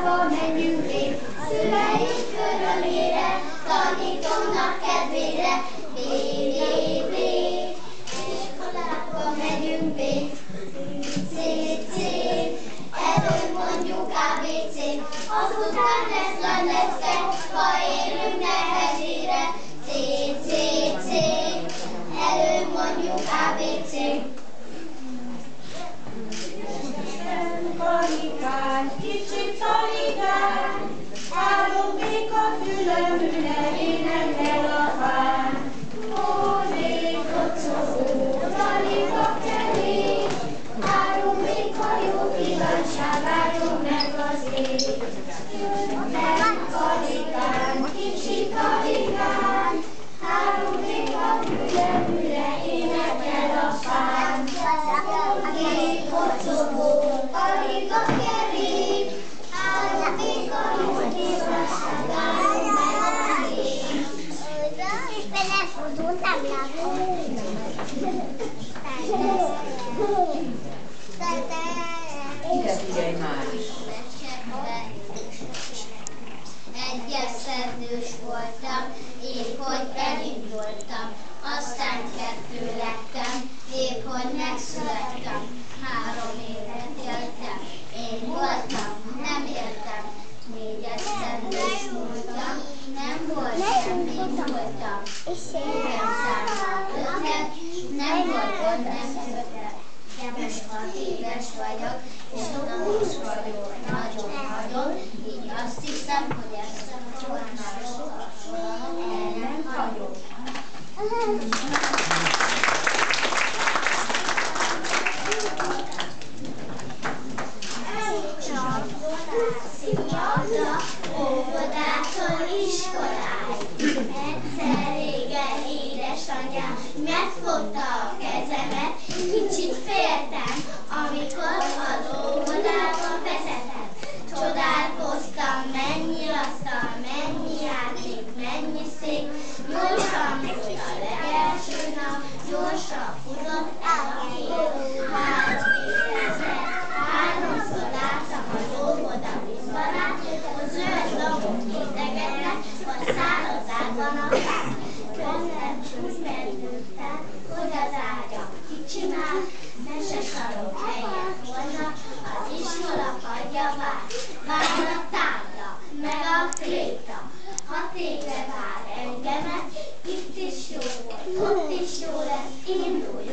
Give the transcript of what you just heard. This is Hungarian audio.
iskolába menjünk rég, szüleink örömére, tanítónak kedvére, B. Iskolába megyünk B, C. Előbb mondjuk ABC, azután lesz nagy lecke, ha érünk nehezére, C. Előbb mondjuk ABC. Kanikán, kicsi taligán, három béka fülömre énekel a fán. Ó, kocogó, taliga kerék, három béka jó kívánságát meg az ég. Jönnek kaligán, kicsi taligán, három béka fülömre énekel a fán. Ó, kocogó, taliga kerék, három béka jó kívánságát meg az ég. Ide figyelj már is! Egyes szerdős voltam, épp hogy elindultam, aztán kettő lettem, épp hogy megszülettem. 3 évet éltem, én voltam, nem éltem. 4-es szerdős voltam, nem volt semmi, voltam. Igen, számmal 5-et, nem volt ott, nem született. Most 6 éves vagyok, és tudom is vagyok, nagyon, így azt hiszem, hogy ezt a soha el nem hagyom. Óvodától iskoláig, egyszer régen édesanyám megfogta a kezemet, kicsit féltem, amikor az óvodába vezetett. Csodálkoztam, mennyi asztal, mennyi játék, mennyi szék, gyorsan volt a legelső nap, gyorsan futott el a hét. 3 évezred, 3-szor láttam az óvoda vízbarát, a zöld labok idegetnek, vagy szárazában a fát. Közben úgy mentőttem, hogy az ágyak kicsi már, mesesarok helyett volna, az iskola padja vár a tábla, meg a kréta. 6 éve vár engemet, itt is jó volt, ott is jó lesz, indulj